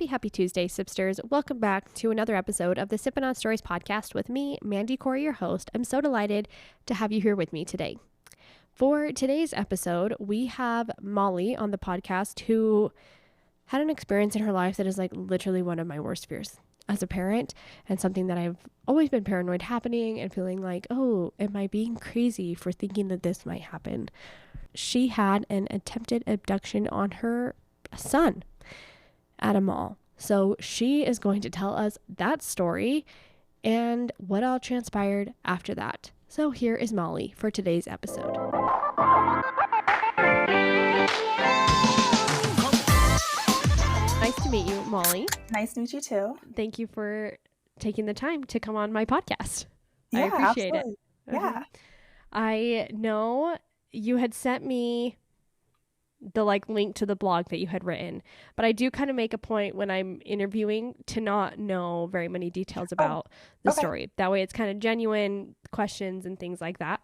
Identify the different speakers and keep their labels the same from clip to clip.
Speaker 1: happy Tuesday, Sipsters. Welcome back to another episode of the Sippin' on Stories podcast with me, Mandy Corey, your host. I'm so delighted to have you here with me today. For today's episode, we have Molly on the podcast who had an experience in her life that is like literally one of my worst fears as a parent, and something that I've always been paranoid happening and feeling like, oh, am I being crazy for thinking that this might happen? She had an attempted abduction on her son at a mall. So she is going to tell us that story and what all transpired after that. So here is Molly for today's episode. Nice to meet you, Molly.
Speaker 2: Nice to meet you too.
Speaker 1: Thank you for taking the time to come on my podcast.
Speaker 2: Yeah,
Speaker 1: I appreciate
Speaker 2: absolutely.
Speaker 1: it.
Speaker 2: Yeah.
Speaker 1: I know you had sent me the link to the blog that you had written, but I do kind of make a point when I'm interviewing to not know very many details about the story. That way it's kind of genuine questions and things like that.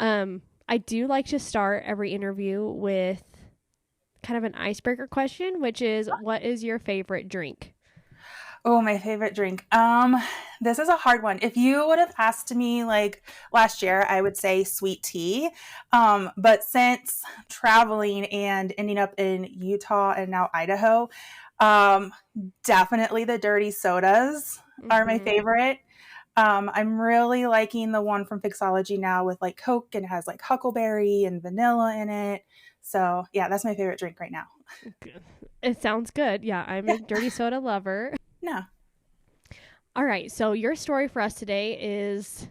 Speaker 1: I do like to start every interview with kind of an icebreaker question, which is, what is your favorite drink?
Speaker 2: Oh, my favorite drink. This is a hard one. If you would have asked me last year, I would say sweet tea. But since traveling and ending up in Utah and now Idaho, definitely the dirty sodas are my favorite. I'm really liking the one from Fixology now with Coke, and it has huckleberry and vanilla in it. So yeah, that's my favorite drink right now.
Speaker 1: It sounds good. Yeah, I'm a dirty soda lover.
Speaker 2: No.
Speaker 1: All right. So your story for us today is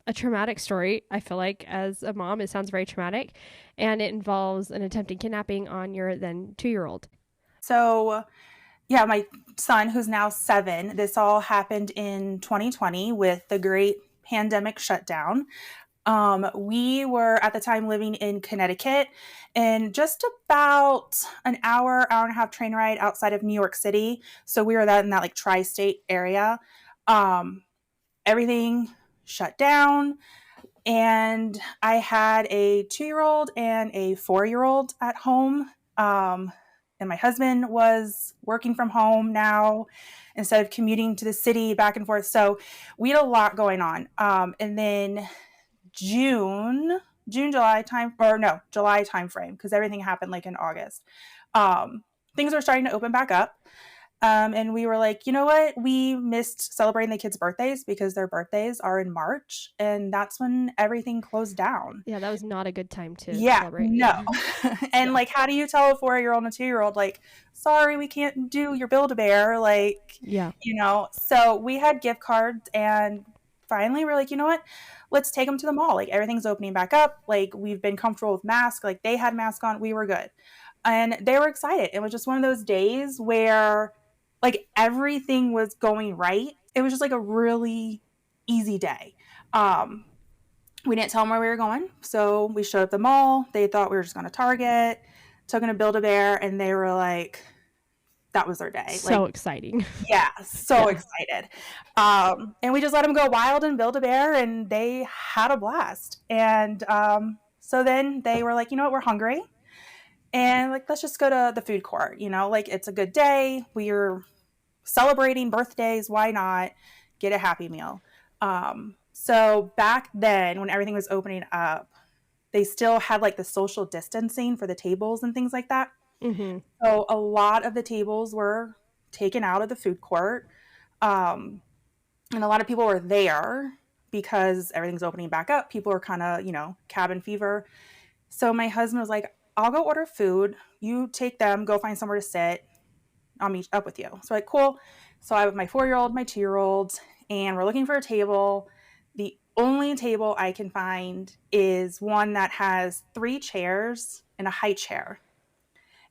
Speaker 1: a traumatic story. I feel like as a mom, it sounds very traumatic, and it involves an attempted kidnapping on your then 2-year-old.
Speaker 2: So yeah, my son, who's now 7, this all happened in 2020 with the great pandemic shutdown. We were at the time living in Connecticut, and just about an hour and a half train ride outside of New York City. So we were in that tri-state area. Everything shut down, and I had a 2-year-old and a 4-year-old at home. And my husband was working from home now instead of commuting to the city back and forth. So we had a lot going on. And then July timeframe, because everything happened in August. Things were starting to open back up. And we were like, you know what? We missed celebrating the kids' birthdays because their birthdays are in March, and that's when everything closed down.
Speaker 1: Yeah, that was not a good time to celebrate.
Speaker 2: No. And how do you tell a 4-year-old and a 2-year-old, sorry, we can't do your Build-A-Bear, so we had gift cards, and finally we're like, you know what? Let's take them to the mall. Everything's opening back up. We've been comfortable with masks. They had masks on. We were good. And they were excited. It was just one of those days where everything was going right. It was just a really easy day. We didn't tell them where we were going. So we showed up at the mall. They thought we were just going to Target, took them to Build-A-Bear, and they were like, that was their day.
Speaker 1: So exciting.
Speaker 2: Yeah, so excited. And we just let them go wild and Build-A-Bear, and they had a blast. And so then they were like, you know what, we're hungry. And let's just go to the food court, it's a good day. We're celebrating birthdays. Why not get a Happy Meal? So back then when everything was opening up, they still had the social distancing for the tables and things like that. Mm-hmm. So a lot of the tables were taken out of the food court. And a lot of people were there because everything's opening back up. People are kind of, cabin fever. So my husband was like, I'll go order food. You take them, go find somewhere to sit. I'll meet up with you. So cool. So I have my 4-year-old, my 2-year-old, and we're looking for a table. The only table I can find is one that has 3 chairs and a high chair.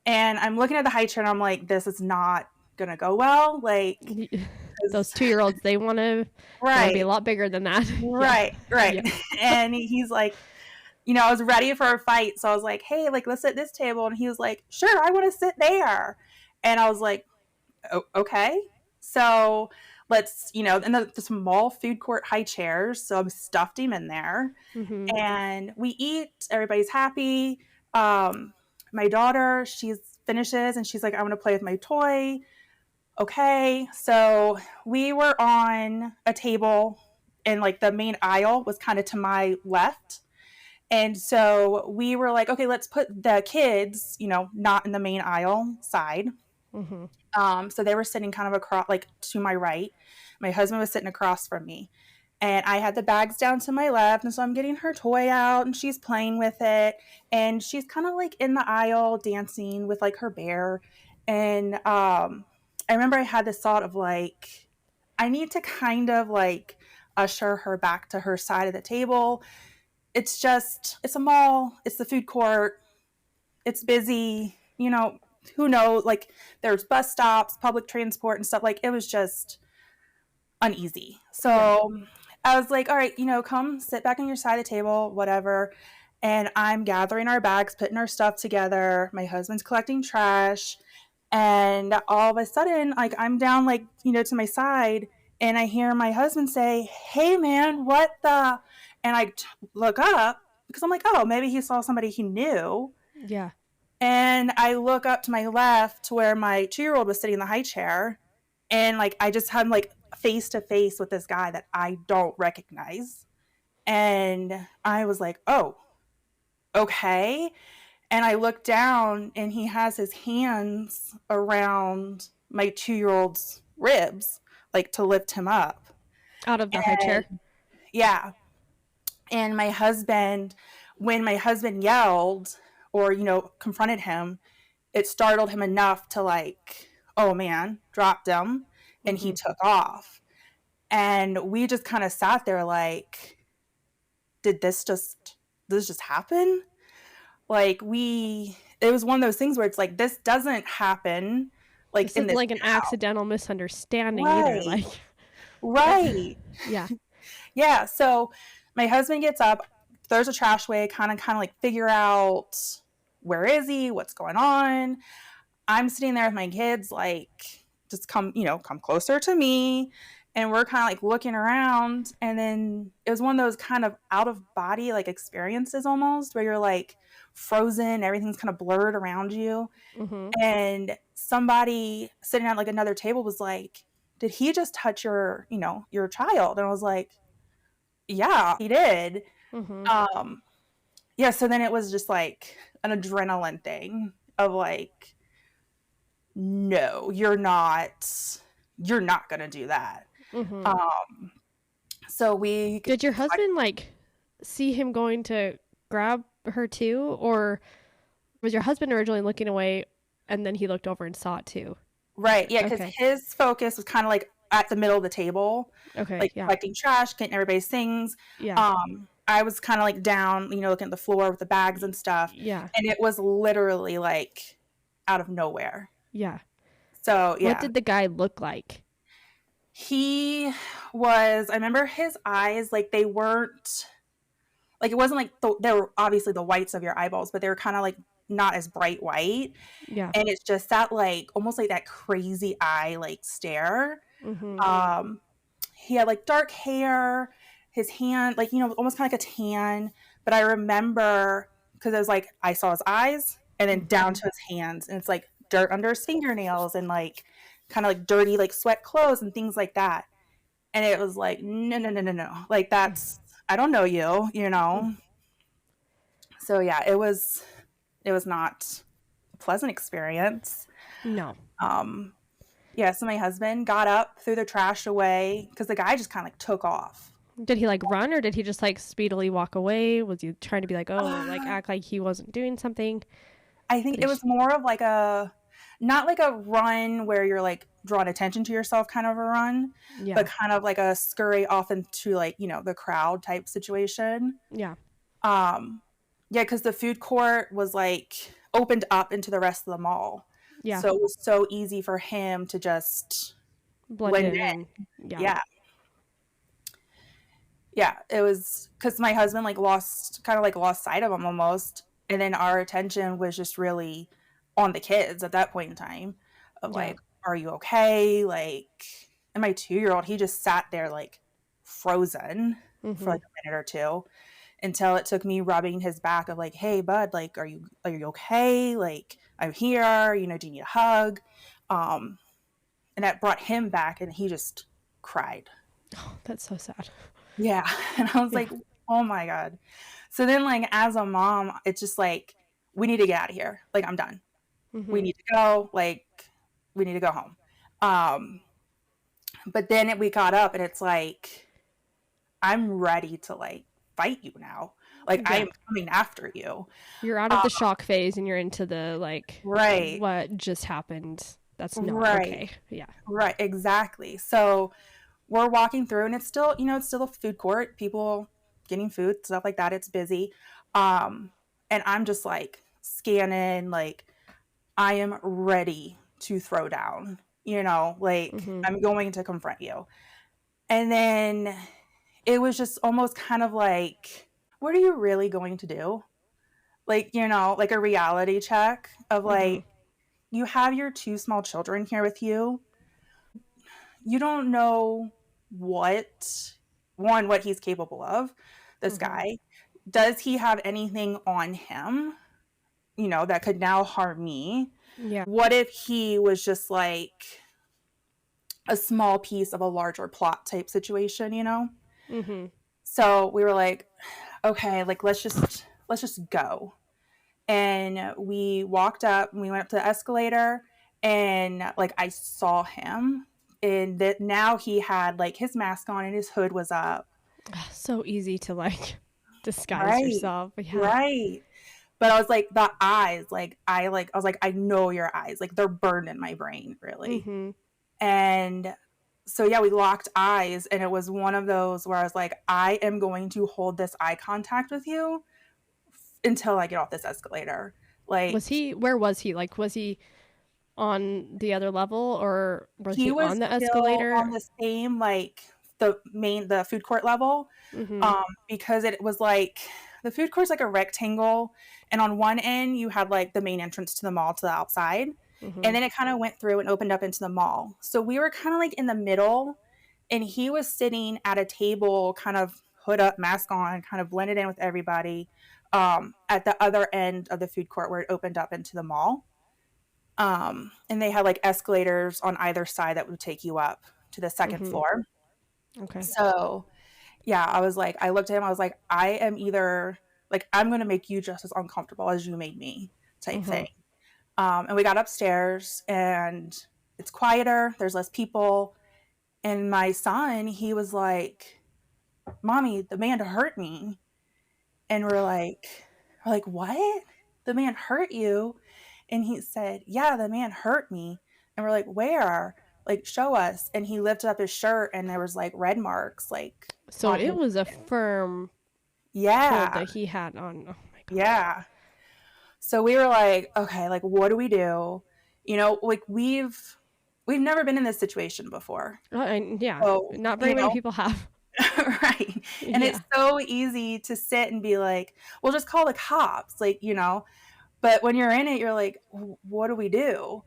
Speaker 2: And I'm looking at the high chair and I'm like, this is not going to go well.
Speaker 1: Those 2-year-olds, they want to be a lot bigger than that.
Speaker 2: Right. Yeah. And he's like, I was ready for a fight. So I was like, hey, let's sit at this table. And he was like, sure, I want to sit there. And I was like, okay. So let's, and the small food court high chairs. So I stuffed him in there. Mm-hmm. And we eat. Everybody's happy. My daughter, she finishes and she's like, I want to play with my toy. Okay, so we were on a table, and like the main aisle was kind of to my left. And so we were like, okay, let's put the kids, not in the main aisle side.
Speaker 1: Mm-hmm.
Speaker 2: So they were sitting kind of across, like to my right. My husband was sitting across from me. And I had the bags down to my left. And so I'm getting her toy out and she's playing with it. And she's kind of like in the aisle dancing with like her bear. And I remember I had this thought of like, I need to kind of like usher her back to her side of the table. It's a mall, it's the food court, it's busy, who knows? Like, there's bus stops, public transport, and stuff. Like, it was just uneasy.
Speaker 1: Yeah.
Speaker 2: So I was like, all right, come sit back on your side of the table, whatever. And I'm gathering our bags, putting our stuff together. My husband's collecting trash. And all of a sudden, like, I'm down, like, to my side. And I hear my husband say, hey, man, what the? And I look up because I'm like, oh, maybe he saw somebody he knew.
Speaker 1: Yeah.
Speaker 2: And I look up to my left to where my 2-year-old was sitting in the high chair. And like, I just had like face to face with this guy that I don't recognize. And I was like, oh, okay. And I looked down and he has his hands around my 2-year-old's ribs, like to lift him up.
Speaker 1: Out of the high
Speaker 2: And
Speaker 1: chair.
Speaker 2: yeah. And when my husband yelled or, confronted him, it startled him enough to like, oh man, dropped him and he
Speaker 1: Mm-hmm.
Speaker 2: took off. And we just kind of sat there like, did this just happen? Like it was one of those things where it's like, this doesn't happen like
Speaker 1: This
Speaker 2: in
Speaker 1: isn't
Speaker 2: this
Speaker 1: like an
Speaker 2: house.
Speaker 1: accidental misunderstanding either.
Speaker 2: Right.
Speaker 1: Like,
Speaker 2: Right.
Speaker 1: yeah.
Speaker 2: Yeah. So my husband gets up, throws a trash away, kind of like figure out where is he, what's going on. I'm sitting there with my kids, like, just come closer to me. And we're kind of like looking around. And then it was one of those kind of out of body like experiences almost where you're like frozen, everything's kind of blurred around you.
Speaker 1: Mm-hmm.
Speaker 2: And somebody sitting at like another table was like, did he just touch your child? And I was like, yeah, he did.
Speaker 1: Mm-hmm.
Speaker 2: Um, yeah. So then it was just like an adrenaline thing of like, no, you're not going to do that.
Speaker 1: Mm-hmm.
Speaker 2: Um, so we,
Speaker 1: Did your husband like see him going to grab her too, or was your husband originally looking away and then he looked over and saw it too?
Speaker 2: right. Yeah. Cause
Speaker 1: Okay.
Speaker 2: his focus was kind of like at the middle of the table,
Speaker 1: Okay.
Speaker 2: like
Speaker 1: Yeah.
Speaker 2: collecting trash, getting everybody's things.
Speaker 1: Yeah.
Speaker 2: I was kind of like down, looking at the floor with the bags and stuff.
Speaker 1: Yeah.
Speaker 2: And it was literally like out of nowhere.
Speaker 1: Yeah.
Speaker 2: So
Speaker 1: What
Speaker 2: yeah,
Speaker 1: did the guy look like?
Speaker 2: I remember his eyes, like they weren't, like it wasn't like, they were obviously the whites of your eyeballs, but they were kind of like not as bright white.
Speaker 1: Yeah.
Speaker 2: And it's just that like, almost like that crazy eye, like stare.
Speaker 1: Mm-hmm.
Speaker 2: Um, he had like dark hair, his hand, like, almost kind of like a tan. But I remember because it was like, I saw his eyes and then down to his hands. And it's like dirt under his fingernails and like kind of like dirty, like sweat clothes and things like that. And it was like, no, no, no, no, no. Like I don't know you. So yeah, it was not a pleasant experience.
Speaker 1: No.
Speaker 2: Um, yeah, so my husband got up, threw the trash away because the guy just kind of like took off.
Speaker 1: Did he like run or did he just like speedily walk away? Was he trying to be like, oh, like
Speaker 2: Uh,
Speaker 1: act like he wasn't doing something?
Speaker 2: I think it was more of like not like a run where you're like drawing attention to yourself kind of a run,
Speaker 1: Yeah.
Speaker 2: but kind of like a scurry off into like, the crowd type situation.
Speaker 1: Yeah.
Speaker 2: Um, yeah, because the food court was like opened up into the rest of the mall.
Speaker 1: Yeah.
Speaker 2: So it was so easy for him to just
Speaker 1: Blend
Speaker 2: blend
Speaker 1: in
Speaker 2: in.
Speaker 1: and yeah.
Speaker 2: Yeah. Yeah. It was because my husband like kind of like lost sight of him almost. And then our attention was just really on the kids at that point in time of
Speaker 1: Yeah.
Speaker 2: like, are you okay? Like, and my 2-year-old, he just sat there like frozen
Speaker 1: Mm-hmm.
Speaker 2: for like a minute or two until it took me rubbing his back of like, hey bud, like are you okay? Like, I'm here, do you need a hug? And and it brought him back, and he just cried.
Speaker 1: Oh, that's so sad.
Speaker 2: Yeah. And I was
Speaker 1: Yeah.
Speaker 2: like, oh my God. So then, like, as a mom, it's just like, we need to get out of here. Like, I'm done. We
Speaker 1: Mm-hmm.
Speaker 2: need to go. Like, we need to go home. Um, but then we got up, and it's like, I'm ready to like fight you now. Like, I
Speaker 1: Yeah.
Speaker 2: am coming after you.
Speaker 1: You're out of
Speaker 2: Uh,
Speaker 1: the shock phase and you're into the like
Speaker 2: right.
Speaker 1: what just happened. That's not
Speaker 2: Right.
Speaker 1: okay. Yeah.
Speaker 2: Right. Exactly. So we're walking through, and it's still, it's still a food court, people getting food, stuff like that. It's busy. Um, and I'm just like scanning, like, I am ready to throw down, like,
Speaker 1: Mm-hmm.
Speaker 2: I'm going to confront you. And then it was just almost kind of like, what are you really going to do? Like, like a reality check of
Speaker 1: Mm-hmm.
Speaker 2: like, you have your two small children here with you. You don't know what he's capable of, this
Speaker 1: Mm-hmm.
Speaker 2: guy. Does he have anything on him, that could now harm me?
Speaker 1: Yeah.
Speaker 2: What if he was just like a small piece of a larger plot type situation?
Speaker 1: Mm-hmm.
Speaker 2: So we were like, okay, like, let's just go. And we walked up, and we went up to the escalator, and like, I saw him, and that now he had like his mask on, and his hood was up.
Speaker 1: So easy to like disguise
Speaker 2: Right.
Speaker 1: yourself. Yeah.
Speaker 2: Right. But I was like, the eyes, like, I was like, I know your eyes, like, they're burned in my brain, really.
Speaker 1: Mm-hmm.
Speaker 2: And so yeah, we locked eyes, and it was one of those where I was like, I am going to hold this eye contact with you until I get off this escalator. Like,
Speaker 1: Where was he? Like, was he on the other level or was
Speaker 2: he
Speaker 1: he
Speaker 2: was
Speaker 1: on the
Speaker 2: still on
Speaker 1: escalator?
Speaker 2: the same, like, the food court level,
Speaker 1: Mm-hmm.
Speaker 2: because it was like, the food court's like a rectangle, and on one end you had like the main entrance to the mall to the outside,
Speaker 1: Mm-hmm.
Speaker 2: and then it kind of went through and opened up into the mall. So we were kind of like in the middle, and he was sitting at a table, kind of hood up, mask on, kind of blended in with everybody, at the other end of the food court where it opened up into the mall. And they had like escalators on either side that would take you up to the second
Speaker 1: Mm-hmm.
Speaker 2: floor.
Speaker 1: Okay.
Speaker 2: So yeah, I looked at him, I was like, I am either, like, I'm going to make you just as uncomfortable as you made me, type
Speaker 1: Mm-hmm.
Speaker 2: thing. And we got upstairs, and it's quieter, there's less people. And my son, he was like, Mommy, the man hurt me. And we're like, what? The man hurt you? And he said, yeah, the man hurt me. And we're like, where? Like, show us. And he lifted up his shirt, and there was like red marks, like,
Speaker 1: So
Speaker 2: on
Speaker 1: it
Speaker 2: his
Speaker 1: was a
Speaker 2: skin.
Speaker 1: firm hold
Speaker 2: Yeah.
Speaker 1: that he had on. Oh my god.
Speaker 2: Yeah. So we were like, okay, like, what do we do? Like, we've never been in this situation before.
Speaker 1: And yeah,
Speaker 2: So,
Speaker 1: not very many people have.
Speaker 2: right. And it's
Speaker 1: Yeah.
Speaker 2: so easy to sit and be like, well, just call the cops, like, but when you're in it, you're like, what do we do?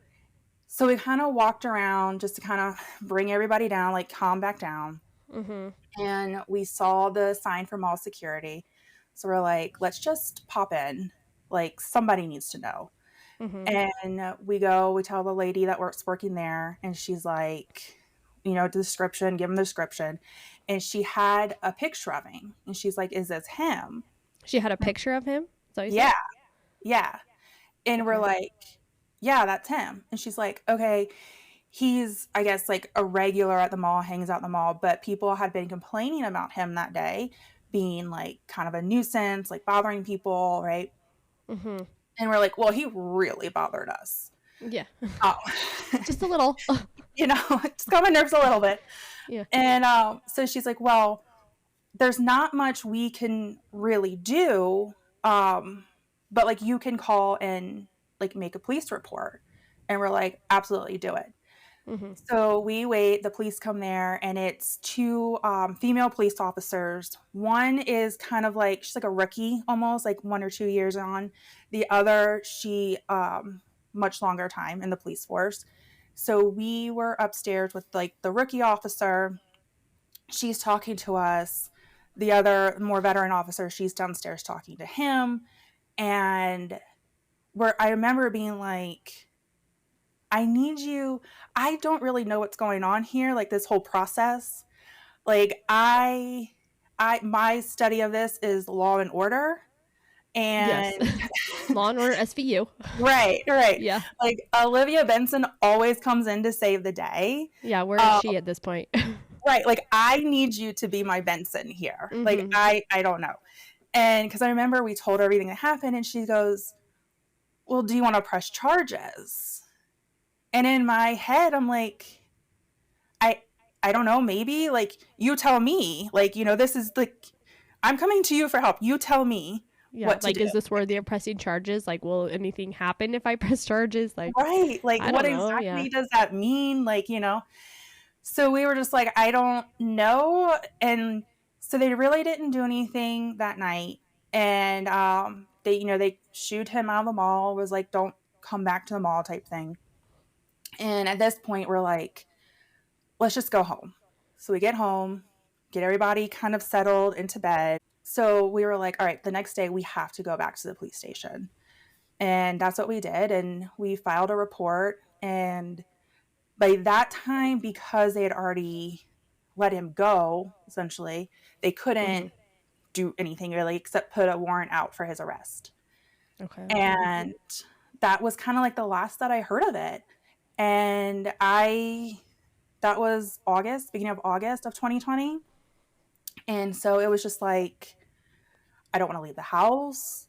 Speaker 2: So we kind of walked around just to kind of bring everybody down, like, calm back down.
Speaker 1: Mm-hmm.
Speaker 2: And we saw the sign for mall security. So we're like, let's just pop in. Like, somebody needs to know.
Speaker 1: Mm-hmm.
Speaker 2: And we tell the lady that working there, and she's like, description, give him the description. And she had a picture of him, and she's like, is this him?
Speaker 1: She had a picture of him. Is that what you said?
Speaker 2: Yeah, yeah. And we're
Speaker 1: Okay.
Speaker 2: like, yeah, that's him. And she's like, okay, he's, I guess, like a regular at the mall, hangs out in the mall, but people had been complaining about him that day being like kind of a nuisance, like bothering people, right?
Speaker 1: Mm-hmm.
Speaker 2: And we're like, well, he really bothered us.
Speaker 1: Yeah.
Speaker 2: Oh.
Speaker 1: Just a little.
Speaker 2: Just got my nerves a little bit.
Speaker 1: Yeah.
Speaker 2: And so she's like, well, there's not much we can really do, but like, you can call and like make a police report. And we're like, absolutely, do it.
Speaker 1: Mm-hmm.
Speaker 2: So we wait, the police come there, and it's two female police officers. One is kind of like, she's like a rookie, almost like 1 or 2 years on. The other, she much longer time in the police force. So we were upstairs with like the rookie officer. She's talking to us. The other more veteran officer, she's downstairs talking to him. And I remember being like, I need you. I don't really know what's going on here, like this whole process. Like my study of this is Law and Order,
Speaker 1: Yes.
Speaker 2: and
Speaker 1: Law and Order SVU.
Speaker 2: right.
Speaker 1: Yeah.
Speaker 2: Like Olivia Benson always comes in to save the day.
Speaker 1: Yeah, where is
Speaker 2: Um,
Speaker 1: she at this point?
Speaker 2: right, like I need you to be my Benson here. Like
Speaker 1: Mhm.
Speaker 2: I don't know. And because I remember we told her everything that happened, and she goes, "Well, do you want to press charges?" And in my head, I'm like, I I don't know, maybe like you tell me. Like, this is like I'm coming to you for help. You tell me
Speaker 1: Yeah,
Speaker 2: what to
Speaker 1: like
Speaker 2: do.
Speaker 1: is this worthy of pressing charges? Like will anything happen if I press charges? Like
Speaker 2: Right. Like
Speaker 1: I
Speaker 2: what
Speaker 1: don't know. Yeah.
Speaker 2: exactly does that mean? So we were just like, I don't know. And so they really didn't do anything that night. And they shooed him out of the mall, was like, don't come back to the mall type thing. And at this point we're like, let's just go home. So we get home, get everybody kind of settled into bed. So we were like, all right, the next day we have to go back to the police station. And that's what we did. And we filed a report. And by that time, because they had already let him go, essentially, they
Speaker 1: Mhm.
Speaker 2: couldn't do anything really except put a warrant out for his arrest.
Speaker 1: Okay.
Speaker 2: And that was kind of like the last that I heard of it. And that was beginning of August of 2020. And so it was just like, I don't want to leave the house.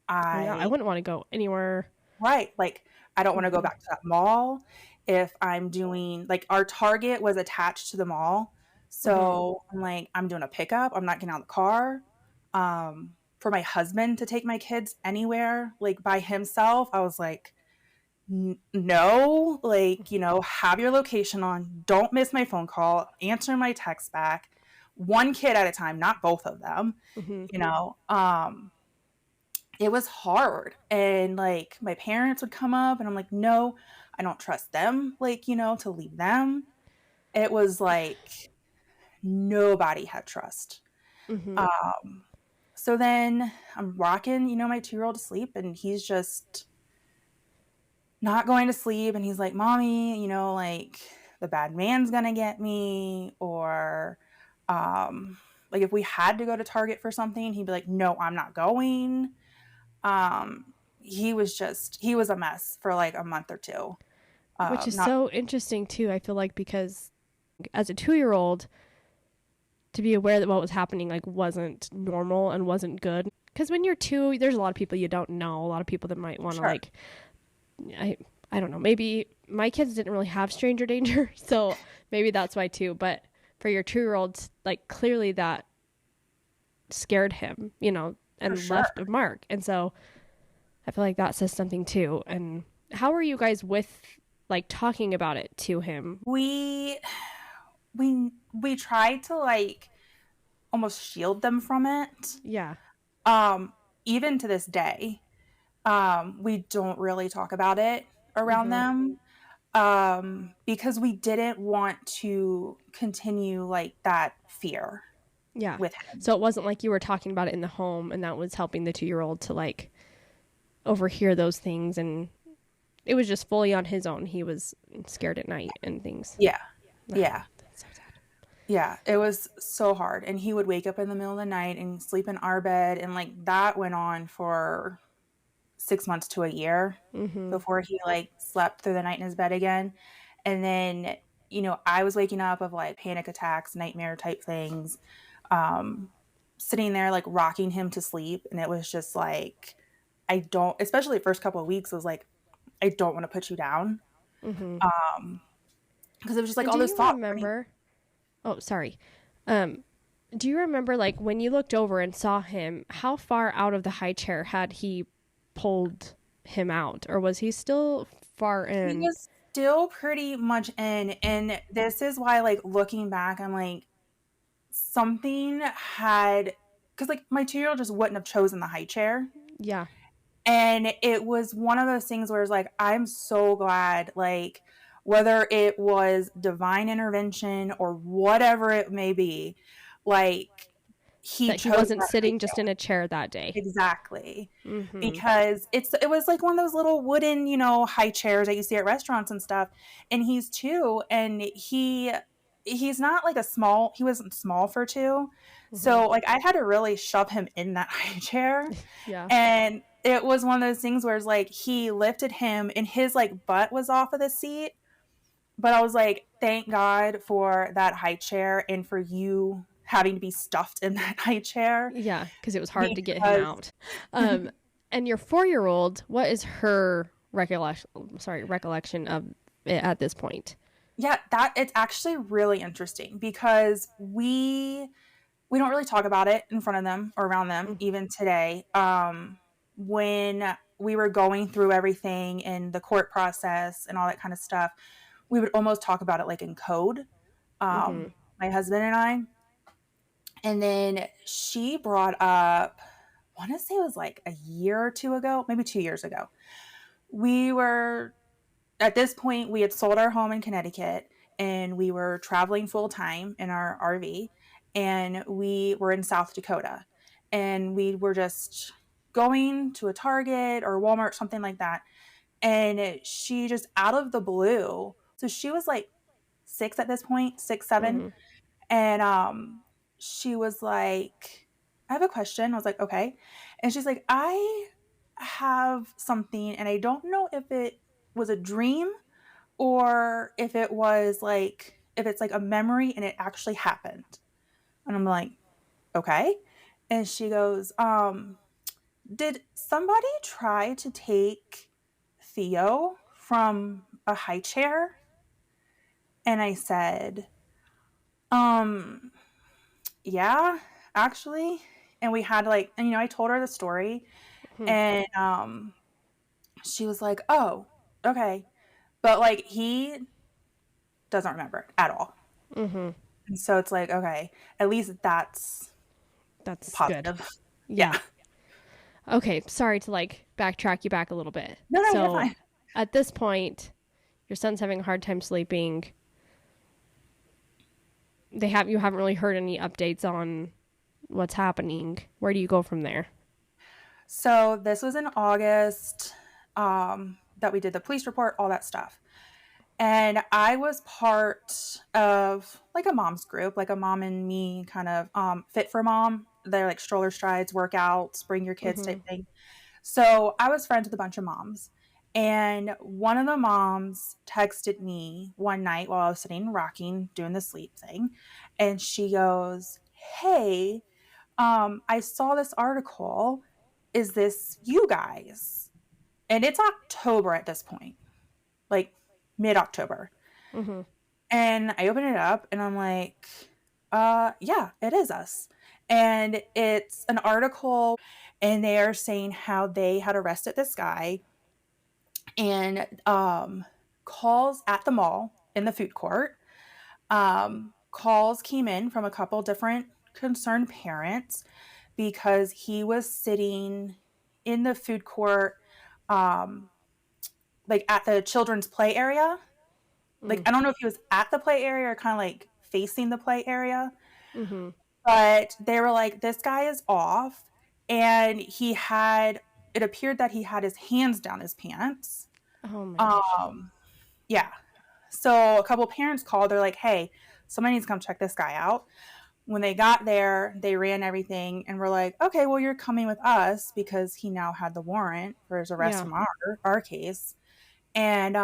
Speaker 1: Oh yeah, I
Speaker 2: I
Speaker 1: wouldn't want to go anywhere.
Speaker 2: Right. Like, I don't want to go
Speaker 1: Mhm.
Speaker 2: back to that mall. If I'm doing, like, our Target was attached to the mall.
Speaker 1: Mhm.
Speaker 2: So I'm like, I'm doing a pickup. I'm not getting out of the car. For my husband to take my kids anywhere, like by himself, I was like, no, like, have your location on. Don't miss my phone call. Answer my text back. One kid at a time, not both of them,
Speaker 1: Mhm.
Speaker 2: you know. It was hard. And like my parents would come up and I'm like, no, I don't trust them, like, to leave them. It was like nobody had trust.
Speaker 1: Mhm.
Speaker 2: Um, so then I'm rocking, my 2-year-old to sleep and he's just not going to sleep. And he's like, Mommy, like the bad man's gonna get me. Or, like if we had to go to Target for something, he'd be like, no, I'm not going. He was a mess for like a month or two.
Speaker 1: Which is
Speaker 2: Not
Speaker 1: so interesting too. I feel like because as a 2-year-old to be aware that what was happening like wasn't normal and wasn't good. Because when you're 2, there's a lot of people you don't know. A lot of people that might want to
Speaker 2: sure.
Speaker 1: like I I don't know. Maybe my kids didn't really have stranger danger, so maybe that's why too. But for your 2-year-old, like clearly that scared him,
Speaker 2: For
Speaker 1: and
Speaker 2: sure.
Speaker 1: left a mark. And so I feel like that says something too. And how are you guys with like talking about it to him?
Speaker 2: We we tried to like almost shield them from it.
Speaker 1: Yeah.
Speaker 2: Um, Even to this day, we don't really talk about it around
Speaker 1: Mhm.
Speaker 2: them. Because we didn't want to continue like that fear
Speaker 1: Yeah.
Speaker 2: with him.
Speaker 1: So it wasn't like you were talking about it in the home and that was helping the 2-year-old to like overhear those things, and it was just fully on his own. He was scared at night and things.
Speaker 2: Yeah.
Speaker 1: Ah,
Speaker 2: Yeah.
Speaker 1: that's so sad.
Speaker 2: Yeah, it was so hard. And he would wake up in the middle of the night and sleep in our bed. And like that went on for 6 months to a year
Speaker 1: Mhm.
Speaker 2: before he like slept through the night in his bed again. And then, I was waking up of like panic attacks, nightmare type things, um, sitting there like rocking him to sleep. And it was just like, I don't, especially the first couple of weeks, was like, I don't want to put you down.
Speaker 1: Mhm.
Speaker 2: Um, because it was just like
Speaker 1: And
Speaker 2: all
Speaker 1: do
Speaker 2: those
Speaker 1: you
Speaker 2: thoughts running.
Speaker 1: remember? Oh, sorry. Um do you remember like when you looked over and saw him, how far out of the high chair had he pulled him out, or was he still far
Speaker 2: He
Speaker 1: in?
Speaker 2: was still pretty much in, and this is why, like, looking back, I'm like, something had, because like my 2-year-old just wouldn't have chosen the high chair.
Speaker 1: Yeah.
Speaker 2: And it was one of those things where it's like, I'm so glad, like, whether it was divine intervention or whatever it may be, like, he
Speaker 1: That he
Speaker 2: chose
Speaker 1: wasn't
Speaker 2: that high
Speaker 1: sitting just
Speaker 2: chair.
Speaker 1: in a chair that day.
Speaker 2: Exactly.
Speaker 1: Mhm.
Speaker 2: Because it was like one of those little wooden, high chairs that you see at restaurants and stuff. And he's 2, and he's not like he wasn't small for 2.
Speaker 1: Mhm.
Speaker 2: So like I had to really shove him in that high chair.
Speaker 1: Yeah.
Speaker 2: And it was one of those things where it's like he lifted him and his like butt was off of the seat. But I was like, thank God for that high chair and for you having to be stuffed in that high chair
Speaker 1: Yeah, because it was hard to get him
Speaker 2: because
Speaker 1: out. Um, and your 4-year-old, what is her recollection of it at this point?
Speaker 2: yeah, that it's actually really interesting because we don't really talk about it in front of them or around them
Speaker 1: Mm.
Speaker 2: even today. When we were going through everything in the court process and all that kind of stuff, we would almost talk about it like in code.
Speaker 1: Mhm.
Speaker 2: My husband and I. And then she brought up, I want to say it was like a year or 2 ago, maybe 2 years ago. We were At this point, we had sold our home in Connecticut and we were traveling full time in our RV, and we were in South Dakota, and we were just going to a Target or Walmart, something like that. And she just out of the blue, so she was like 6 at this point, 6, 7.
Speaker 1: Mhm.
Speaker 2: And she was like, I have a question. I was like, okay. And she's like, I have something and I don't know if it was a dream or if it's like a memory and it actually happened. And I'm like, okay. And she goes, did somebody try to take Theo from a high chair? And I said, um, yeah, actually. And we had like, and I told her the story,
Speaker 1: Mhm.
Speaker 2: and she was like, oh, okay. But like he doesn't remember it at all.
Speaker 1: Mhm.
Speaker 2: And so it's like, okay, at least that's
Speaker 1: That's good.
Speaker 2: positive. Yeah.
Speaker 1: Yeah. Okay, sorry to like backtrack you back a little bit.
Speaker 2: No, no, you're
Speaker 1: So,
Speaker 2: fine.
Speaker 1: at this point, your son's having a hard time sleeping. You haven't really heard any updates on what's happening. Where do you go from there?
Speaker 2: So this was in August, that we did the police report, all that stuff. And I was part of like a mom's group, like a mom and me kind of fit for mom. They're like stroller strides, workouts, bring your kids type
Speaker 1: Mhm.
Speaker 2: thing. So I was friends with a bunch of moms. And one of the moms texted me one night while I was sitting rocking, doing the sleep thing. And she goes, hey, I saw this article. Is this you guys? And it's October at this point, like mid October.
Speaker 1: Mhm.
Speaker 2: And I open it up and I'm like, yeah, it is us. And it's an article, and they are saying how they had arrested this guy, and calls at the mall in the food court. Calls came in from a couple different concerned parents because he was sitting in the food court, um, like at the children's play area. Like,
Speaker 1: Mm.
Speaker 2: I don't know if he was at the play area or kind of like facing the play area,
Speaker 1: Mhm.
Speaker 2: but they were like, this guy is off. And it appeared that he had his hands down his pants.
Speaker 1: Oh my gosh.
Speaker 2: Um, yeah. So a couple parents called. They're like, hey, somebody needs to come check this guy out. When they got there, they ran everything and were like, okay, well, you're coming with us because he now had the warrant for his arrest
Speaker 1: Yeah.
Speaker 2: from our case. And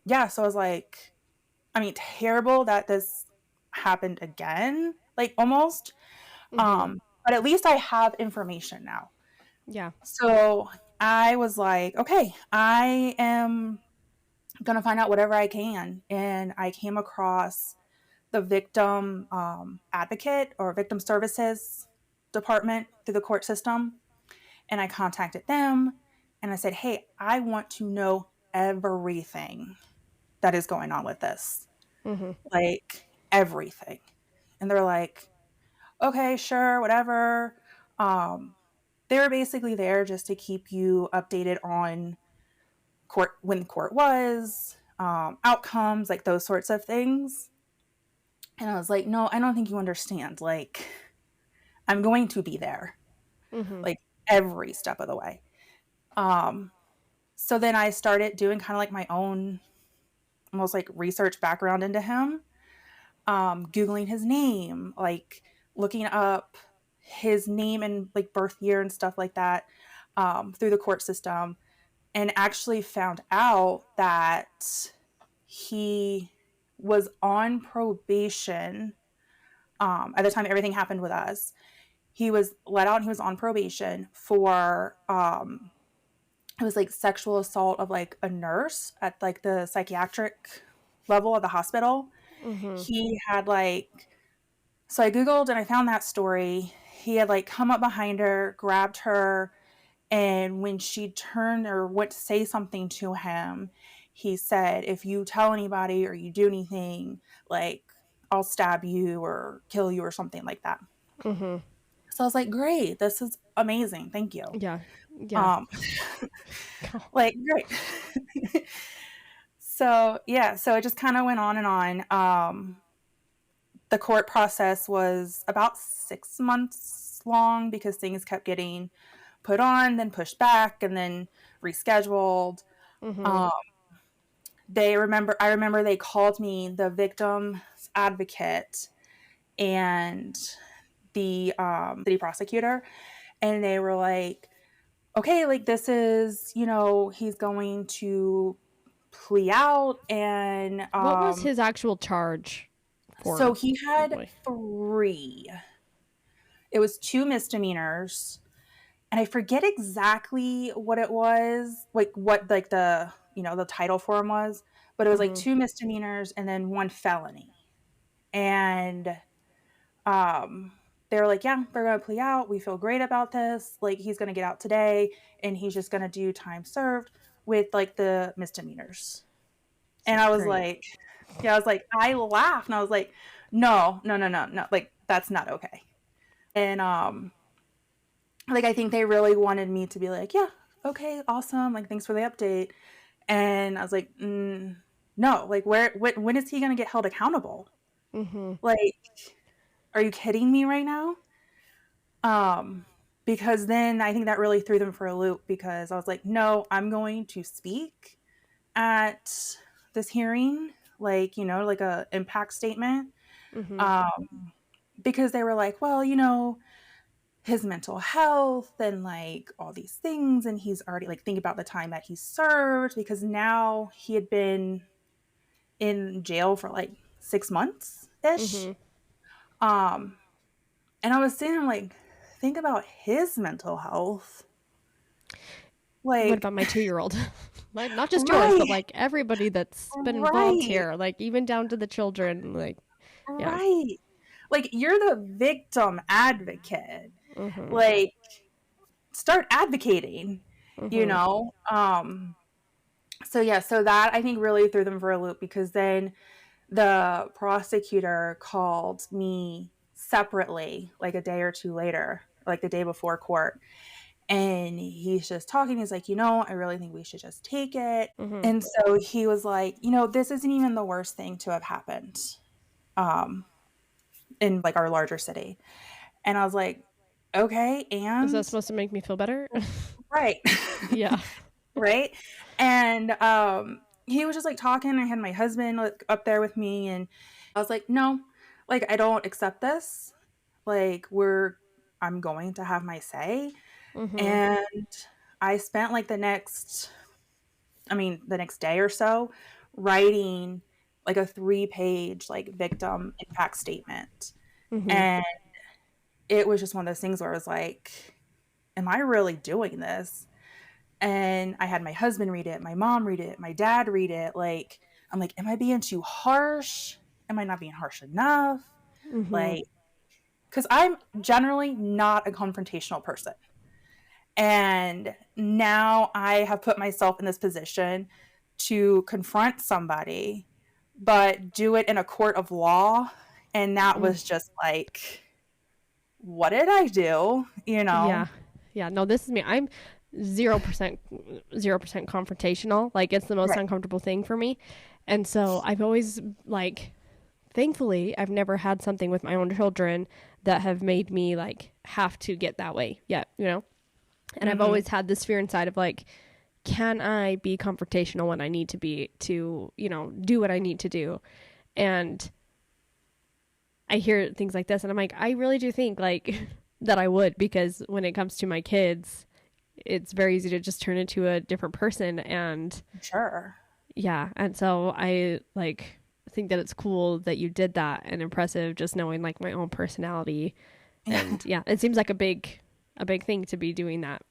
Speaker 2: yeah, so I was like, I mean, terrible that this happened again, like almost.
Speaker 1: Mhm.
Speaker 2: But at least I have information now.
Speaker 1: Yeah.
Speaker 2: So I was like, okay, I am gonna find out whatever I can. And I came across the victim advocate or victim services department through the court system. And I contacted them and I said, hey, I want to know everything that is going on with this,
Speaker 1: Mhm.
Speaker 2: like everything. And they're like, okay, sure, whatever. Um, they were basically there just to keep you updated on court, when court was, outcomes, like those sorts of things. And I was like, no, I don't think you understand. Like, I'm going to be there,
Speaker 1: Mm-hmm.
Speaker 2: like every step of the way. Um, so then I started doing kind of like my own almost like research background into him, Googling his name, like looking up his name and like birth year and stuff like that, through the court system, and actually found out that he was on probation, at the time everything happened with us. He was let out and he was on probation for it was like sexual assault of like a nurse at like the psychiatric level of the hospital.
Speaker 1: Mm-hmm.
Speaker 2: He had like, so I Googled and I found that story. He had like come up behind her, grabbed her, and when she turned or went to say something to him, he said, if you tell anybody or you do anything, like I'll stab you or kill you or something like that.
Speaker 1: Mm-hmm.
Speaker 2: So I was like, great, this is amazing. Thank you.
Speaker 1: Yeah. Yeah.
Speaker 2: Um, like, great. So yeah, so it just kind of went on and on. The court process was about 6 months long because things kept getting put on, then pushed back, and then rescheduled.
Speaker 1: Mm-hmm.
Speaker 2: Um, I remember they called me the victim's advocate and the city prosecutor, and they were like, okay, like this is, he's going to plea out, and
Speaker 1: What was his actual charge
Speaker 2: so
Speaker 1: for
Speaker 2: he
Speaker 1: the
Speaker 2: had
Speaker 1: boy?
Speaker 2: three. It was two misdemeanors, and I forget exactly what it was, like what like the title for him was, but it was like
Speaker 1: Mm-hmm.
Speaker 2: two misdemeanors and then one felony. And um they were like, yeah, they're gonna plea out. We feel great about this. Like he's gonna get out today, and he's just gonna do time served with like the misdemeanors.
Speaker 1: It's
Speaker 2: And
Speaker 1: like
Speaker 2: I was
Speaker 1: great.
Speaker 2: like, yeah, I was like, I laughed and I was like, no, no, no, no, no, like that's not okay. And like I think they really wanted me to be like, yeah, okay, awesome, like thanks for the update. And I was like, no, like when is he going to get held accountable?
Speaker 1: Mm-hmm.
Speaker 2: Like, are you kidding me right now? Um, because then I think that really threw them for a loop because I was like, no, I'm going to speak at this hearing, like, like a impact statement.
Speaker 1: Mm-hmm.
Speaker 2: Um, because they were like, well, his mental health and like all these things, and he's already like think about the time that he served because now he had been in jail for like 6 months ish.
Speaker 1: Mm-hmm.
Speaker 2: um and I was sitting there like, think about his mental health,
Speaker 1: What
Speaker 2: like
Speaker 1: about my 2-year-old? Like, not just yours, but
Speaker 2: right,
Speaker 1: like everybody that's been involved
Speaker 2: right,
Speaker 1: here, like even down to the children. Like, yeah.
Speaker 2: right, like you're the victim advocate,
Speaker 1: Mm-hmm.
Speaker 2: like start advocating, you
Speaker 1: Mm-hmm.
Speaker 2: know so yeah, so that I think really threw them for a loop because then the prosecutor called me separately like a day or two later, like the day before court, and he's just talking. He's like, I really think we should just take it.
Speaker 1: Mm-hmm.
Speaker 2: And so he was like, this isn't even the worst thing to have happened um in like our larger city. And I was like, okay,
Speaker 1: Is that
Speaker 2: and
Speaker 1: supposed to make me feel better?
Speaker 2: right.
Speaker 1: Yeah.
Speaker 2: Right. And he was just like talking. I had my husband like up there with me, and I was like, no, like I don't accept this. Like I'm going to have my say.
Speaker 1: Mm-hmm.
Speaker 2: And I spent like the next day or so writing like a 3-page like victim impact statement.
Speaker 1: Mm-hmm.
Speaker 2: And it was just one of those things where I was like, am I really doing this? And I had my husband read it, my mom read it, my dad read it. Like, I'm like, am I being too harsh? Am I not being harsh enough?
Speaker 1: Mm-hmm.
Speaker 2: Like, because I'm generally not a confrontational person. And now I have put myself in this position to confront somebody, but do it in a court of law. And that
Speaker 1: Mm.
Speaker 2: was just like, what did I do?
Speaker 1: Yeah. Yeah. No, this is me. I'm 0%, 0% confrontational. Like, it's the most
Speaker 2: Right.
Speaker 1: uncomfortable thing for me. And so I've always like thankfully, I've never had something with my own children that have made me like have to get that way yet, you know? And I've
Speaker 2: Mm-hmm.
Speaker 1: always had this fear inside of like, can I be confrontational when I need to be to, you know, do what I need to do? And I hear things like this and I'm like, I really do think like that I would, because when it comes to my kids, it's very easy to just turn into a different person. And
Speaker 2: Sure.
Speaker 1: yeah. And so I like think that it's cool that you did that, and impressive just knowing like my own personality. And yeah, it seems like a big thing to be doing that.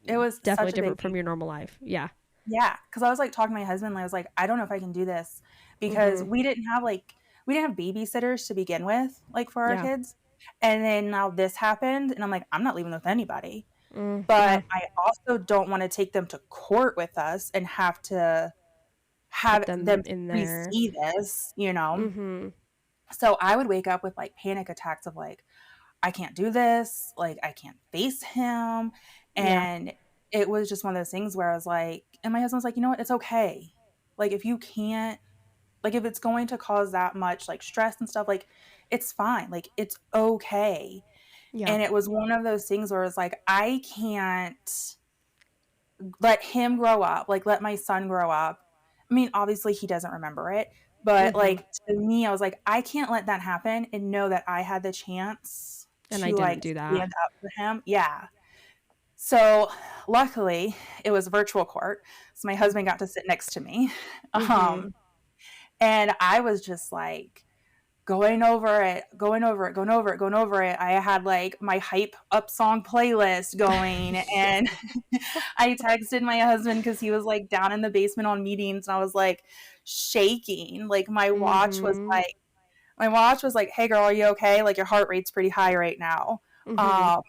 Speaker 2: It was
Speaker 1: Definitely
Speaker 2: such a big
Speaker 1: different
Speaker 2: thing.
Speaker 1: from your normal life. Yeah.
Speaker 2: Yeah, because I was like talking to my husband, and I was like, I don't know if I can do this because
Speaker 1: Mhm.
Speaker 2: we didn't have babysitters to begin with, like for our
Speaker 1: Yeah.
Speaker 2: kids, and then now this happened, and I'm like, I'm not leaving with anybody.
Speaker 1: Yeah.
Speaker 2: But I also don't want to take them to court with us and have to
Speaker 1: Put
Speaker 2: have
Speaker 1: them
Speaker 2: them
Speaker 1: in there.
Speaker 2: re-see this, you know.
Speaker 1: Mhm.
Speaker 2: So I would wake up with like panic attacks of like, I can't do this, like I can't face him.
Speaker 1: Yeah.
Speaker 2: And it was just one of those things where I was like, and my husband's like, you know what, it's okay. Like if you can't, like if it's going to cause that much like stress and stuff, like it's fine. Like it's okay.
Speaker 1: Yeah.
Speaker 2: And it was one of those things where it's like, I can't let him grow up, like let my son grow up. I mean, obviously he doesn't remember it, but
Speaker 1: Mhm.
Speaker 2: like to me, I was like, I can't let that happen and know that I had the chance
Speaker 1: And I
Speaker 2: to
Speaker 1: didn't
Speaker 2: like
Speaker 1: do that.
Speaker 2: stand up for him. Yeah. So luckily it was virtual court. So my husband got to sit next to me.
Speaker 1: Mhm.
Speaker 2: Um, and I was just like, going over it, going over it, going over it, going over it. I had like my hype up song playlist going, and I texted my husband because he was like down in the basement on meetings, and I was like shaking. Like
Speaker 1: Mhm.
Speaker 2: my watch was like, "Hey girl, are you okay? Like your heart rate's pretty high right now."
Speaker 1: Mhm.
Speaker 2: Um,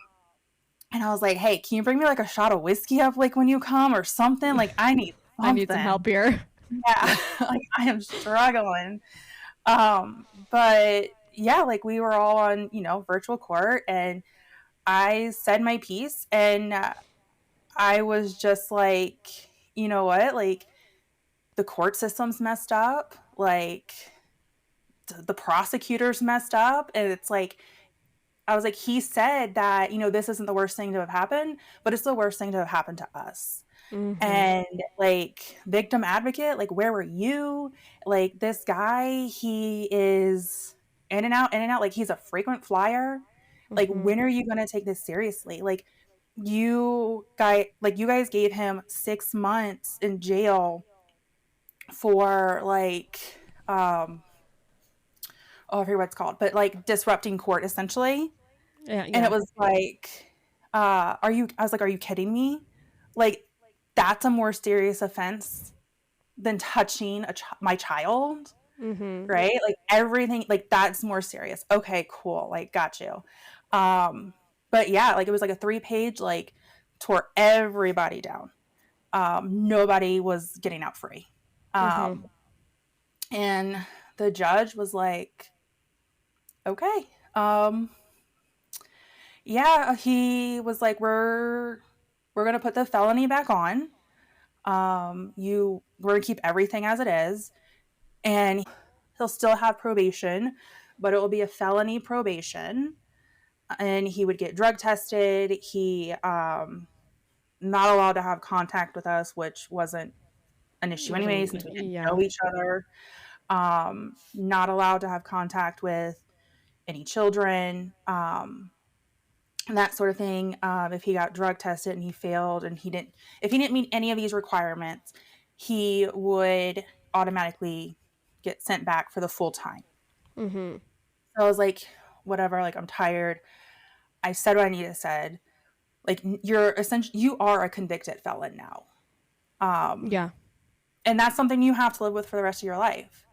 Speaker 2: and I was like, "Hey, can you bring me like a shot of whiskey up like when you come or something? Like I need
Speaker 1: I need some help
Speaker 2: something."
Speaker 1: here.
Speaker 2: Yeah,
Speaker 1: Yeah.
Speaker 2: like I am struggling. But yeah, like we were all on, you know, virtual court, and I said my piece, and I was just like, you know what? Like the court system's messed up. Like the prosecutors messed up. And it's like, I was like, he said that, you know, this isn't the worst thing to have happened, but it's the worst thing to have happened to us.
Speaker 1: Mhm.
Speaker 2: And like victim advocate, like where were you? Like this guy, he is in and out, in and out. Like he's a frequent flyer. Like
Speaker 1: Mhm.
Speaker 2: when are you going to take this seriously? Like you guys gave him 6 months in jail for like oh, I forget what it's called, but like disrupting court essentially.
Speaker 1: Yeah,
Speaker 2: And it
Speaker 1: yeah.
Speaker 2: was like, I was like, are you kidding me? Like that's a more serious offense than touching my child,
Speaker 1: Mhm.
Speaker 2: right? Like everything, like that's more serious. Okay, cool. Like got you. Um, but yeah, like it was like a 3 page, like tore everybody down. Nobody was getting out free.
Speaker 1: Mhm.
Speaker 2: Um, and the judge was like, okay. Yeah, he was like, we're gonna put the felony back on. We're gonna keep everything as it is, and he'll still have probation, but it will be a felony probation, and he would get drug tested. He not allowed to have contact with us, which wasn't an issue anyway,
Speaker 1: Wasn't
Speaker 2: since we didn't
Speaker 1: yeah.
Speaker 2: know each other. Not allowed to have contact with any children. And that sort of thing. If he got drug tested and he failed and if he didn't meet any of these requirements, he would automatically get sent back for the full time.
Speaker 1: Mhm.
Speaker 2: So I was like, whatever, like I'm tired. I said what I needed to said. Like you are a convicted felon now. Um,
Speaker 1: Yeah.
Speaker 2: and that's something you have to live with for the rest of your life.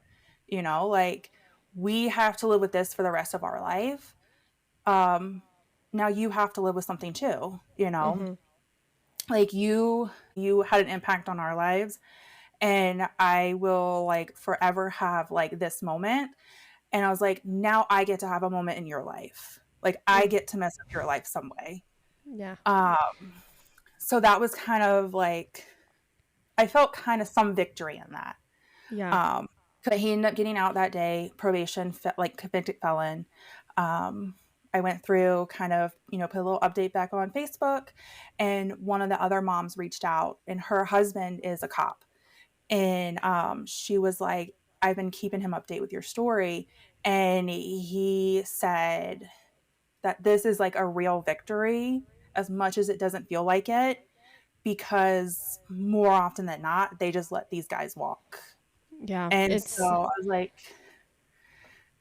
Speaker 2: You know, like we have to live with this for the rest of our life. Um, Now you have to live with something too, you know.
Speaker 1: Mhm.
Speaker 2: Like you had an impact on our lives, and I will like forever have like this moment. And I was like, now I get to have a moment in your life. Like I
Speaker 1: Mm.
Speaker 2: get to mess up your life some way.
Speaker 1: Yeah.
Speaker 2: Um, so that was kind of like I felt kind of some victory in that.
Speaker 1: Yeah.
Speaker 2: Um, But he ended up getting out that day, probation, like convicted felon. Um, I went through kind of, put a little update back on Facebook, and one of the other moms reached out, and her husband is a cop. And she was like, I've been keeping him update with your story. And he said that this is like a real victory, as much as it doesn't feel like it, because more often than not, they just let these guys walk.
Speaker 1: Yeah,
Speaker 2: And so I was like,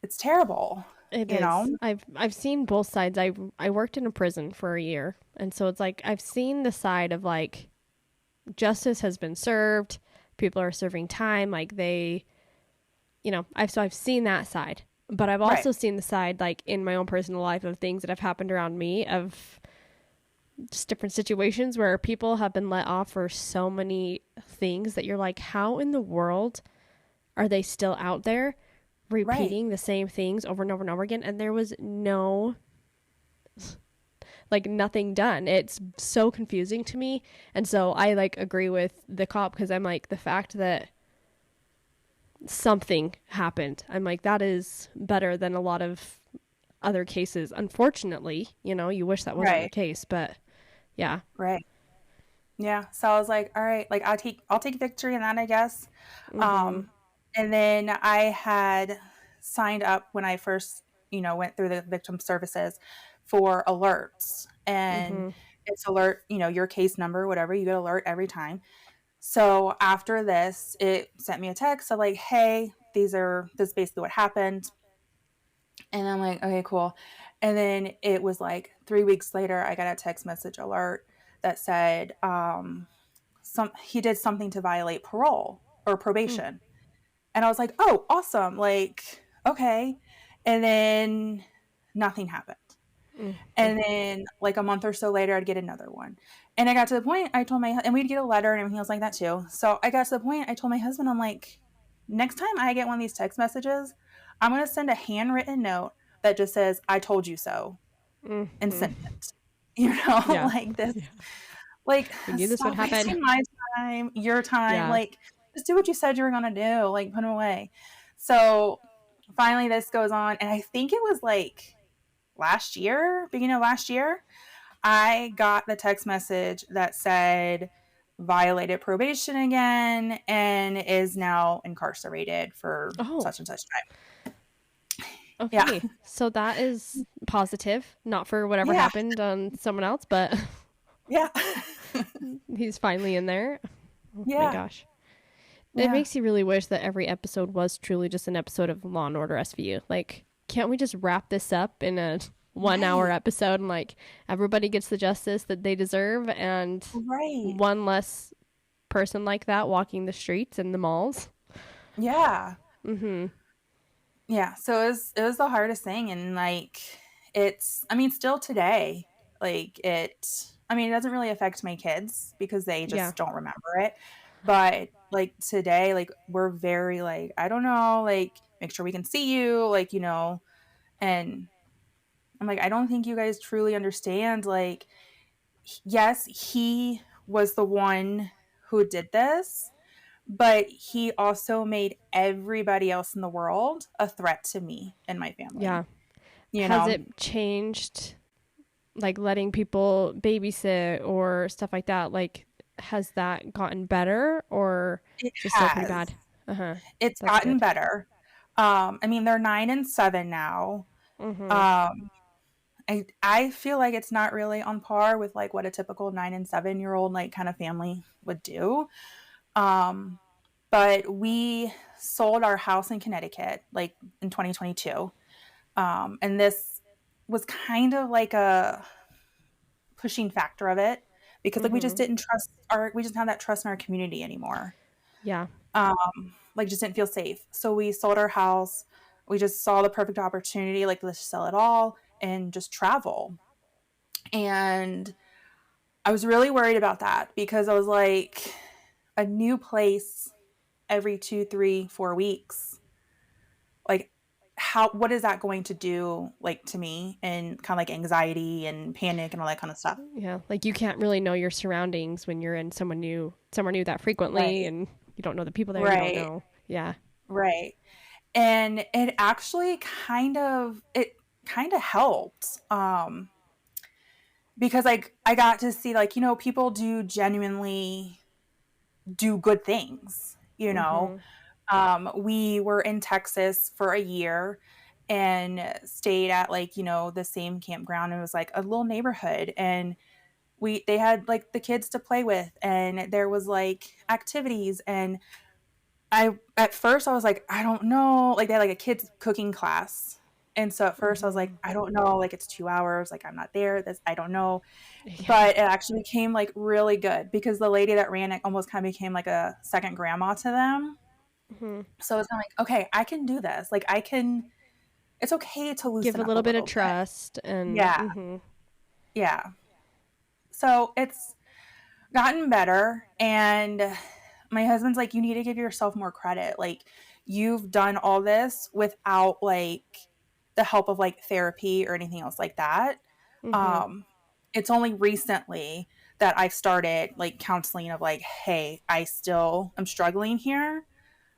Speaker 2: it's terrible,
Speaker 1: it
Speaker 2: you know?
Speaker 1: is. I've seen both sides. I worked in a prison for a year, and so it's like I've seen the side of like justice has been served, people are serving time, like they, I've seen that side, but I've
Speaker 2: Right.
Speaker 1: also seen the side like in my own personal life of things that have happened around me, of just different situations where people have been let off for so many things that you're like, how in the world are they still out there
Speaker 2: Right.
Speaker 1: repeating the same things over and over and over again? And there was nothing done. It's so confusing to me. And so I like agree with the cop, because I'm like, the fact that something happened, I'm like, that is better than a lot of other cases. Unfortunately, you wish that wasn't the
Speaker 2: Right.
Speaker 1: case, but yeah.
Speaker 2: Right. Yeah. So I was like, all right, like I'll take victory in that, I guess.
Speaker 1: Mm-hmm.
Speaker 2: Um, and then I had signed up when I first, went through the victim services for alerts. And
Speaker 1: Mm-hmm.
Speaker 2: it's alert, your case number, whatever, you get alert every time. So after this, it sent me a text of like, hey, this is basically what happened. And I'm like, okay, cool. And then it was like 3 weeks later, I got a text message alert that said, he did something to violate parole or probation. And I was like, oh, awesome. Like, okay. And then nothing happened.
Speaker 1: Mm-hmm.
Speaker 2: And then like a month or so later, I'd get another one. And I got to the point I told and we'd get a letter and everything else like that too. So I got to the point I told my husband, I'm like, next time I get one of these text messages, I'm going to send a handwritten note that just says, I told you so, and
Speaker 1: Mm-hmm.
Speaker 2: send it. You know,
Speaker 1: Yeah.
Speaker 2: like this,
Speaker 1: Yeah.
Speaker 2: like,
Speaker 1: We knew this would
Speaker 2: stop
Speaker 1: happen.
Speaker 2: wasting my time, your time.
Speaker 1: Yeah.
Speaker 2: Like, just do what you said you were going to do. Like, put them away. So finally, this goes on. And I think it was like last year, beginning of last year, I got the text message that said violated probation again and is now incarcerated for
Speaker 1: Oh,
Speaker 2: such and such time. Yeah.
Speaker 1: okay. So that is positive, not for whatever
Speaker 2: Yeah.
Speaker 1: happened on someone else, but
Speaker 2: Yeah.
Speaker 1: he's finally in there. Oh my
Speaker 2: Yeah.
Speaker 1: gosh. It
Speaker 2: Yeah.
Speaker 1: makes you really wish that every episode was truly just an episode of Law and Order SVU. Like, can't we just wrap this up in a 1 hour
Speaker 2: Right.
Speaker 1: episode, and like everybody gets the justice that they deserve, and
Speaker 2: Right.
Speaker 1: one less person like that walking the streets and the malls?
Speaker 2: Yeah.
Speaker 1: Mm-hmm.
Speaker 2: Yeah. So it was the hardest thing. And like, I mean, still today, like it doesn't really affect my kids because they
Speaker 1: Yeah.
Speaker 2: just don't remember it. But like today, like we're very like, I don't know, like make sure we can see you, like, and I'm like, I don't think you guys truly understand. Like, yes, he was the one who did this, but he also made everybody else in the world a threat to me and my family.
Speaker 1: Yeah.
Speaker 2: You
Speaker 1: Has
Speaker 2: know,
Speaker 1: it changed, like letting people babysit or stuff like that? Like, has that gotten better, or
Speaker 2: it
Speaker 1: is it still pretty
Speaker 2: has.
Speaker 1: bad? Uh-huh.
Speaker 2: It's
Speaker 1: That's
Speaker 2: gotten
Speaker 1: good.
Speaker 2: better. I mean, they're 9 and 7 now.
Speaker 1: Mm-hmm.
Speaker 2: Um, I feel like it's not really on par with like what a typical 9 and 7 year old like kind of family would do. Um, but we sold our house in Connecticut like in 2022. And this was kind of like a pushing factor of it because like
Speaker 1: Mm-hmm.
Speaker 2: we just have that trust in our community anymore.
Speaker 1: Yeah.
Speaker 2: Like just didn't feel safe. So we sold our house. We just saw the perfect opportunity, like let's sell it all and just travel. And I was really worried about that because I was like, a new place every 2, 3, 4 weeks. Like, what is that going to do like to me and kind of like anxiety and panic and all that kind of stuff?
Speaker 1: Yeah. Like, you can't really know your surroundings when you're in somewhere new that frequently,
Speaker 2: Right.
Speaker 1: and you don't know the people there. You don't
Speaker 2: Right.
Speaker 1: know. Yeah.
Speaker 2: right. And it kind of helped, because like I got to see, like, people do genuinely do good things, you know.
Speaker 1: Mm-hmm.
Speaker 2: We were in Texas for a year and stayed at, like, the same campground. It was like a little neighborhood, and they had like the kids to play with, and there was like activities. And at first I was like, I don't know, like they had like a kids cooking class. And so at first I was
Speaker 1: Mm-hmm.
Speaker 2: like, I don't know, like it's 2 hours, like I'm not there, this, I don't know.
Speaker 1: Yeah.
Speaker 2: But it actually became like really good because the lady that ran it almost kind of became like a second grandma to them.
Speaker 1: Mm-hmm.
Speaker 2: So it's kind of like, okay, I can do this. Like it's okay to
Speaker 1: Give
Speaker 2: loosen
Speaker 1: a
Speaker 2: up a
Speaker 1: little bit of
Speaker 2: little bit.
Speaker 1: trust and
Speaker 2: Yeah.
Speaker 1: mm-hmm.
Speaker 2: Yeah. So it's gotten better. And my husband's like, you need to give yourself more credit. Like, you've done all this without like the help of like therapy or anything else like that.
Speaker 1: Mm-hmm.
Speaker 2: Um, it's only recently that I've started like counseling of like, hey, I still am struggling here.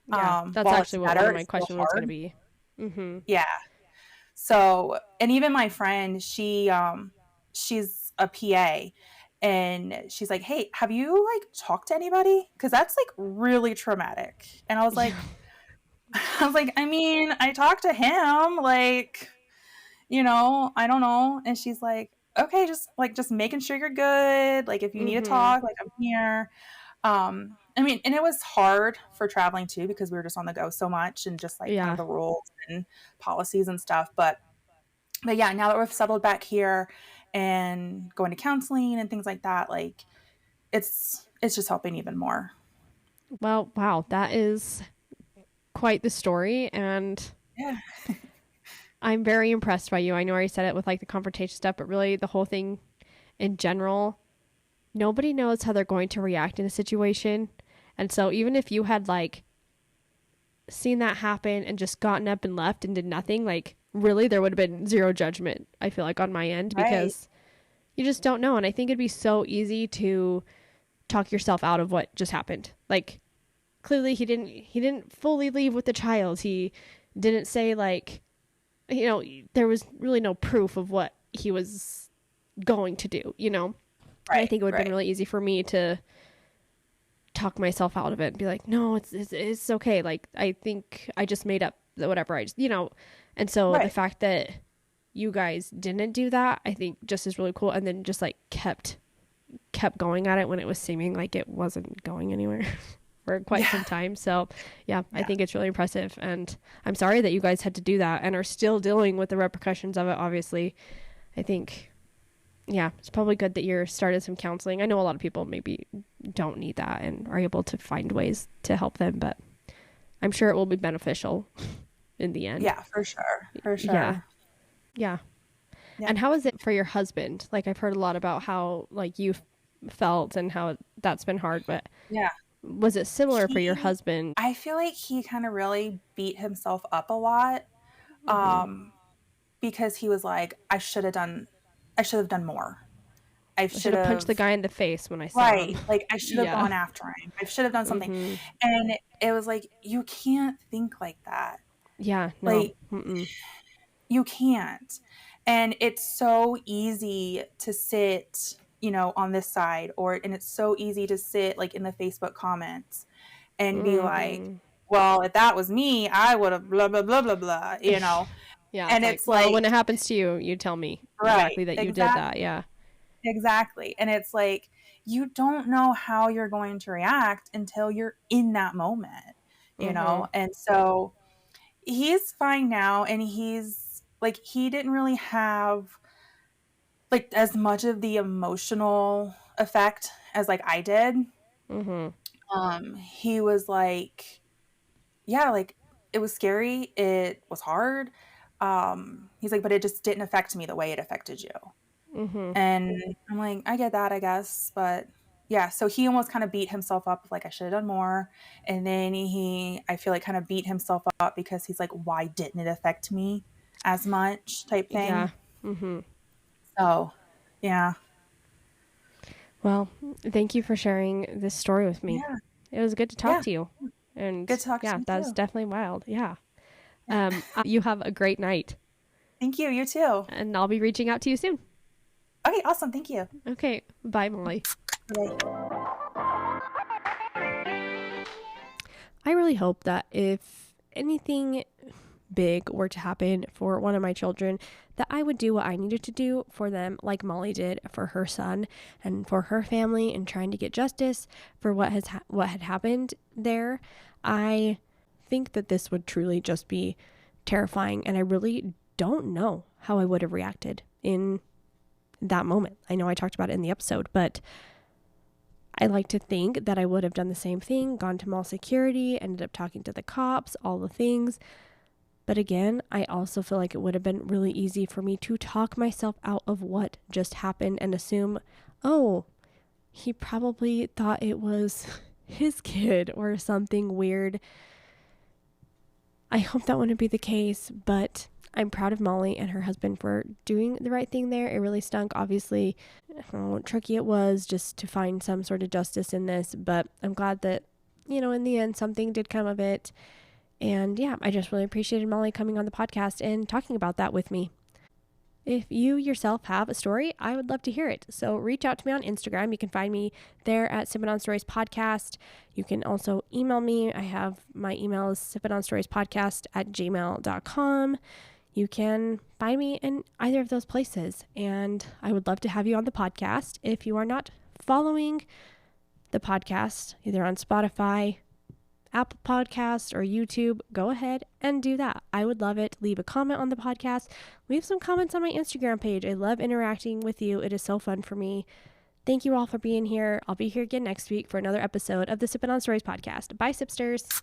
Speaker 1: Yeah. That's
Speaker 2: While it's
Speaker 1: actually what one
Speaker 2: better,
Speaker 1: of my
Speaker 2: it's still
Speaker 1: questions was going to
Speaker 2: hard.
Speaker 1: be. Mm-hmm.
Speaker 2: Yeah. So, and even my friend, she's a PA, and she's like, "Hey, have you like talked to anybody? Because that's like really traumatic." And I was
Speaker 1: Yeah.
Speaker 2: like, I mean, I talked to him, like, I don't know. And she's like, "Okay, just making sure you're good. Like, if you need to
Speaker 1: Mm-hmm.
Speaker 2: talk, like I'm here." I mean, and it was hard for traveling too because we were just on the go so much and just like kind of
Speaker 1: Yeah.
Speaker 2: the rules and policies and stuff. But yeah, now that we've settled back here and going to counseling and things like that, like it's just helping even more.
Speaker 1: Well, wow, that is quite the story, and
Speaker 2: Yeah.
Speaker 1: I'm very impressed by you. I know I already said it with like the confrontation stuff, but really the whole thing in general, nobody knows how they're going to react in a situation. And so even if you had like seen that happen and just gotten up and left and did nothing, like really there would have been zero judgment, I feel like, on my end
Speaker 2: Right.
Speaker 1: because you just don't know. And I think it'd be so easy to talk yourself out of what just happened. Like clearly he didn't fully leave with the child. He didn't say like, there was really no proof of what he was going to do. And I
Speaker 2: Right.
Speaker 1: think it would have been
Speaker 2: Right.
Speaker 1: really easy for me to talk myself out of it and be like, no, it's okay. Like, I think I just made up whatever and so the
Speaker 2: Right.
Speaker 1: fact that you guys didn't do that, I think just is really cool. And then just like kept going at it when it was seeming like it wasn't going anywhere for quite
Speaker 2: Yeah.
Speaker 1: some time. So yeah, I
Speaker 2: Yeah.
Speaker 1: think it's really impressive. And I'm sorry that you guys had to do that and are still dealing with the repercussions of it, obviously. I think, yeah, it's probably good that you're started some counseling. I know a lot of people maybe don't need that and are able to find ways to help them, but I'm sure it will be beneficial in the end.
Speaker 2: Yeah, for sure. For
Speaker 1: Yeah.
Speaker 2: sure.
Speaker 1: Yeah.
Speaker 2: Yeah.
Speaker 1: And how is it for your husband? Like I've heard a lot about how like you felt and how that's been hard, but
Speaker 2: Yeah.
Speaker 1: was it similar for your
Speaker 2: He
Speaker 1: husband?
Speaker 2: I feel like he kind of really beat himself up a lot,
Speaker 1: Mm-hmm.
Speaker 2: because he was like, I should have done more. I
Speaker 1: I should
Speaker 2: should
Speaker 1: have punched the
Speaker 2: have
Speaker 1: guy in the face when I saw him.
Speaker 2: Right, like, I should have
Speaker 1: Yeah.
Speaker 2: gone after him. I should have done something.
Speaker 1: Mm-hmm.
Speaker 2: And it was like, you can't think like that.
Speaker 1: Yeah. No.
Speaker 2: Like,
Speaker 1: Mm-mm.
Speaker 2: you can't. And it's so easy to sit, on this side, and it's so easy to sit like in the Facebook comments and be like,
Speaker 1: Mm-hmm.
Speaker 2: well, if that was me, I would have blah blah blah blah blah.
Speaker 1: Yeah. It's
Speaker 2: And
Speaker 1: like,
Speaker 2: it's
Speaker 1: well,
Speaker 2: like,
Speaker 1: when it happens to you, you tell me
Speaker 2: right,
Speaker 1: exactly that you did that.
Speaker 2: exactly.
Speaker 1: Yeah.
Speaker 2: Exactly. And it's like, you don't know how you're going to react until you're in that moment,
Speaker 1: Mm-hmm.
Speaker 2: And so he's fine now. And he's like, he didn't really have like as much of the emotional effect as like I did.
Speaker 1: Mm-hmm.
Speaker 2: He was like, yeah, like it was scary. It was hard. He's like, but it just didn't affect me the way it affected you.
Speaker 1: Mm-hmm.
Speaker 2: And I'm like, I get that, I guess. But yeah, so he almost kind of beat himself up, like, I should have done more. And then I feel like, kind of beat himself up because he's like, why didn't it affect me as much type
Speaker 1: Yeah.
Speaker 2: thing?
Speaker 1: Mm-hmm.
Speaker 2: So, yeah.
Speaker 1: Well, thank you for sharing this story with me.
Speaker 2: Yeah.
Speaker 1: It was good to talk
Speaker 2: Yeah.
Speaker 1: to you. And
Speaker 2: Good talk to
Speaker 1: yeah,
Speaker 2: you
Speaker 1: that's
Speaker 2: too.
Speaker 1: definitely wild. Yeah. You have a great night.
Speaker 2: Thank you. You too.
Speaker 1: And I'll be reaching out to you soon.
Speaker 2: Okay, awesome. Thank you.
Speaker 1: Okay. Bye, Molly.
Speaker 2: Bye.
Speaker 1: I really hope that if anything big were to happen for one of my children, that I would do what I needed to do for them, like Molly did for her son and for her family, and trying to get justice for what had happened there. I think that this would truly just be terrifying, and I really don't know how I would have reacted in that moment. I know I talked about it in the episode, but I like to think that I would have done the same thing, gone to mall security, ended up talking to the cops, all the things. But again, I also feel like it would have been really easy for me to talk myself out of what just happened and assume, oh, he probably thought it was his kid or something weird. I hope that wouldn't be the case, but I'm proud of Molly and her husband for doing the right thing there. It really stunk, obviously, how tricky it was just to find some sort of justice in this, but I'm glad that, in the end, something did come of it. And yeah, I just really appreciated Molly coming on the podcast and talking about that with me. If you yourself have a story, I would love to hear it. So reach out to me on Instagram. You can find me there at Sippin' On Stories Podcast. You can also email me. I have my email is sippinonstoriespodcast@gmail.com. You can find me in either of those places. And I would love to have you on the podcast. If you are not following the podcast, either on Spotify, Apple Podcasts, or YouTube, go ahead and do that. I would love it. Leave a comment on the podcast. Leave some comments on my Instagram page. I love interacting with you. It is so fun for me. Thank you all for being here. I'll be here again next week for another episode of the Sippin' On Stories podcast. Bye, Sipsters.